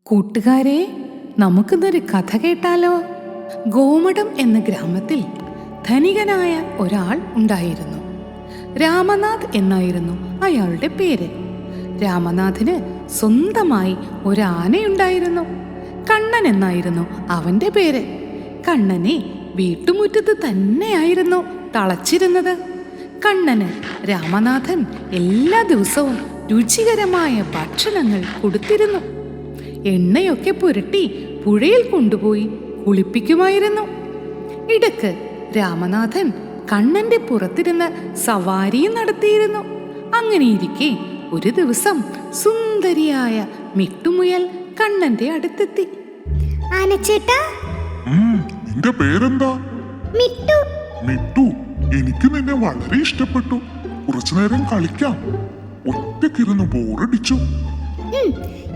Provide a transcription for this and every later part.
കൂട്ടുകാരെ, നമുക്കിന്നൊരു കഥ കേട്ടാലോ? ഗോമഠം എന്ന ഗ്രാമത്തിൽ ധനികനായ ഒരാൾ ഉണ്ടായിരുന്നു. രാമനാഥ് എന്നായിരുന്നു അയാളുടെ പേര്. രാമനാഥിന് സ്വന്തമായി ഒരാനയുണ്ടായിരുന്നു. കണ്ണൻ എന്നായിരുന്നു അവന്റെ പേര്. കണ്ണനെ വീട്ടുമുറ്റത്ത് തന്നെയായിരുന്നു തളച്ചിരുന്നത്. കണ്ണന് രാമനാഥൻ എല്ലാ ദിവസവും രുചികരമായ ഭക്ഷണങ്ങൾ കൊടുത്തിരുന്നു. എണ്ണയൊക്കെ പുരട്ടി പുഴയിൽ കൊണ്ടുപോയി കുളിപ്പിക്കുമായിരുന്നു. ഇടക്ക് രാമനാഥൻ കണ്ണന്റെ പുറത്തിരുന്ന് സവാരിയും നടത്തിയിരുന്നു. അങ്ങനെയിരിക്കെ ഒരു ദിവസം സുന്ദരിയായ മിട്ടുമുയൽ കണ്ണന്റെ അടുത്തെത്തി. ആനച്ചേട്ടാ, നിന്റെ പേരെന്താ? മിട്ടു. മിട്ടു, എനിക്ക് നിന്നെ വളരെ ഇഷ്ടപ്പെട്ടു. കുറച്ചു നേരം കളിക്കാം. ഒറ്റക്കിരുന്ന് ബോറടിച്ചു.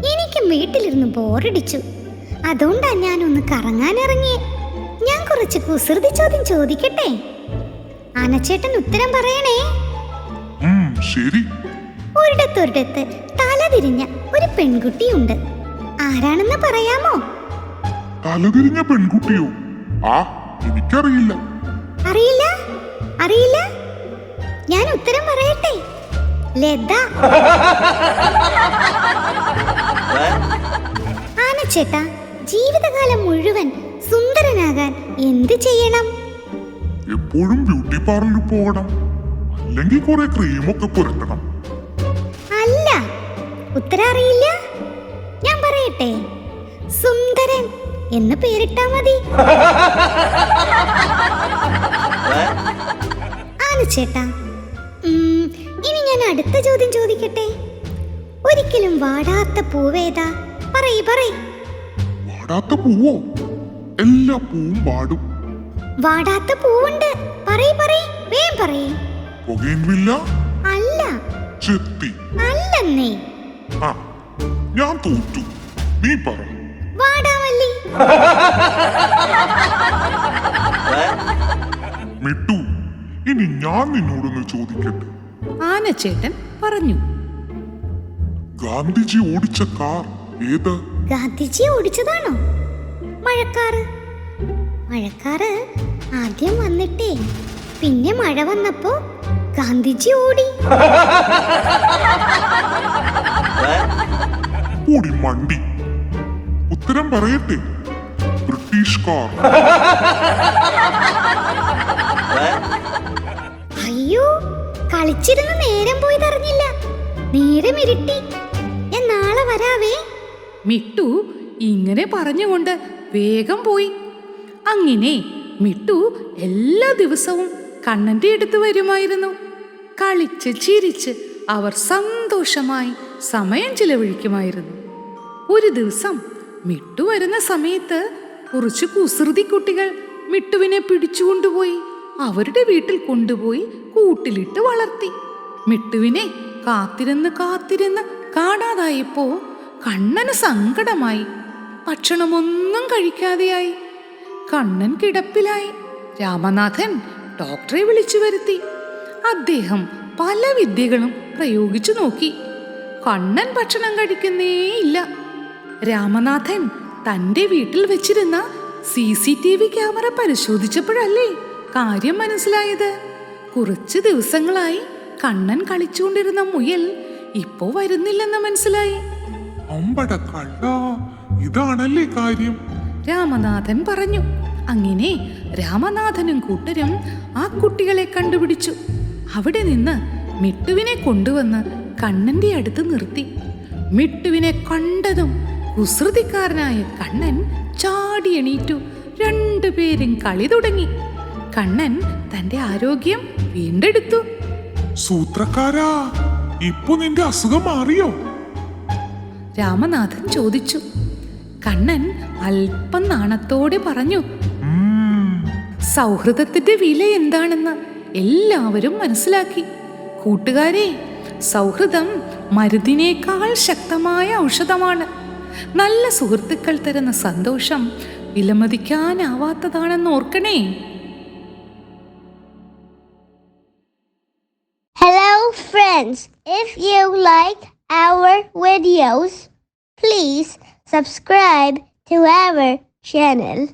എനിക്കും വീട്ടിലിരുന്ന് ബോറടിച്ചു. അതുകൊണ്ടാ ഞാനൊന്ന് കറങ്ങാൻ ഇറങ്ങിയേ. ഞാൻ കുറച്ച് കുസൃതി ചോദ്യം ചോദിക്കട്ടെ? ആനച്ചേട്ടൻ ഉത്തരം പറയണേ. ശരി. ഒരിടത്തൊരിടത്ത് തലതിരിഞ്ഞ ഒരു പെൺകുട്ടിയുണ്ട്. ആരാണെന്ന് പറയാമോ? തലതിരിഞ്ഞ പെൺകുട്ടിയോ? എനിക്കറിയില്ല. അറിയില്ല? അറിയില്ല? ഞാൻ ഉത്തരം പറയട്ടെ. ലത. ആനച്ചേട്ടാ, ജീവിതകാലം മുഴുവൻ സുന്ദരനാകാൻ എന്ത് ചെയ്യണം? എപ്പോഴും ബ്യൂട്ടി പാർലറിൽ പോകണം, അല്ലെങ്കിൽ കുറെ ക്രീമൊക്കെ പുരട്ടണം. അല്ല, ഉത്തരം അറിയില്ല? ഞാൻ പറയട്ടെ. സുന്ദരൻ എന്ന് പേരിട്ടാ മതി. ആനച്ചേട്ടാ, ഇനി ഞാൻ അടുത്ത ചോദ്യം ചോദിക്കട്ടെ? ഒരിക്കലും വാടാത്ത പൂവേതാ? പറയ്. വാടാത്ത പൂവോ? എല്ലാ പൂവും വാടും. വാടാത്ത പൂവുണ്ട്. പറയ്, വേഗം പറയ്. ബൊഗെയിൻവില്ല? അല്ല. ചെത്തി? അല്ലെന്നേ. ഞാൻ തോറ്റു. നീ പറ. വാടാമല്ലി. മിട്ടു, ഇനി ഞാൻ നിന്നോടൊന്ന് ചോദിക്കട്ടെ? ആനച്ചേട്ടൻ പറഞ്ഞു. ഗാന്ധിജി ഓടിച്ച കാർ ഏത്? ഗാന്ധിജി ഓടിച്ചതാണോ? മഴക്കാറ്. മഴക്കാറ് ആദ്യം വന്നിട്ടേ പിന്നെ മഴ വന്നപ്പോ ഗാന്ധിജി ഓടി. ഓടി മണ്ടി. ഉത്തരം പറയട്ടെ? British car. അയ്യോ, കളിച്ചിരുന്ന് നേരം പോയതറിഞ്ഞില്ല. നേരം ഇരുട്ടി. ഞാൻ നാളെ വരാവേ. മിട്ടു ഇങ്ങനെ പറഞ്ഞുകൊണ്ട് വേഗം പോയി. അങ്ങനെ മിട്ടു എല്ലാ ദിവസവും കണ്ണന്റെ അടുത്ത് വരുമായിരുന്നു. കളിച്ച് ചിരിച്ച് അവർ സന്തോഷമായി സമയം ചിലവഴിക്കുമായിരുന്നു. ഒരു ദിവസം മിട്ടു വരുന്ന സമയത്ത് കുറച്ച് കുസൃതി കുട്ടികൾ മിട്ടുവിനെ പിടിച്ചുകൊണ്ടുപോയി അവരുടെ വീട്ടിൽ കൊണ്ടുപോയി കൂട്ടിലിട്ട് വളർത്തി. മിട്ടുവിനെ കാത്തിരുന്ന് കാണാതായപ്പോ കണ്ണന് സങ്കടമായി. ഭക്ഷണമൊന്നും കഴിക്കാതെയായി. കണ്ണൻ കിടപ്പിലായി. രാമനാഥൻ ഡോക്ടറെ വിളിച്ചു വരുത്തി. അദ്ദേഹം പല വിദ്യകളും പ്രയോഗിച്ചു നോക്കി. കണ്ണൻ ഭക്ഷണം കഴിക്കുന്നേയില്ല. രാമനാഥൻ തന്റെ വീട്ടിൽ വെച്ചിരുന്ന CCTV ക്യാമറ പരിശോധിച്ചപ്പോഴല്ലേ കാര്യം മനസ്സിലായത്. കുറച്ച് ദിവസങ്ങളായി കണ്ണൻ കളിച്ചുകൊണ്ടിരുന്ന മുയൽ ഇപ്പോ വരുന്നില്ലെന്ന് മനസ്സിലായി. ഇതാണല്ലേ കാര്യം, രാമനാഥൻ പറഞ്ഞു. അങ്ങനെ രാമനാഥനും കൂട്ടരും ആ കുട്ടികളെ കണ്ടുപിടിച്ചു. അവിടെ നിന്ന് മിട്ടുവിനെ കൊണ്ടുവന്ന് കണ്ണന്റെ അടുത്ത് നിർത്തി. മിട്ടുവിനെ കണ്ടതും കുസൃതിക്കാരനായ കണ്ണൻ ചാടി എണീറ്റു. രണ്ടുപേരും കളി തുടങ്ങി. കണ്ണൻ തന്റെ ആരോഗ്യം വീണ്ടെടുത്തു. സൂത്രക്കാരാ, ഇപ്പൊ നിന്റെ അസുഖം മാറിയോ? രാമനാഥൻ ചോദിച്ചു. കണ്ണൻ അല്പം നാണത്തോടെ പറഞ്ഞു. സൗഹൃദത്തിന്റെ വില എന്താണെന്ന് എല്ലാവരും മനസ്സിലാക്കി. കൂട്ടുകാരെ, സൗഹൃദം മരുന്നിനേക്കാൾ ശക്തമായ ഔഷധമാണ്. നല്ല സുഹൃത്തുക്കൾ തരുന്ന സന്തോഷം വിലമതിക്കാനാവാത്തതാണെന്ന് ഓർക്കണേ. Hello friends, if you like our videos, please subscribe to our channel.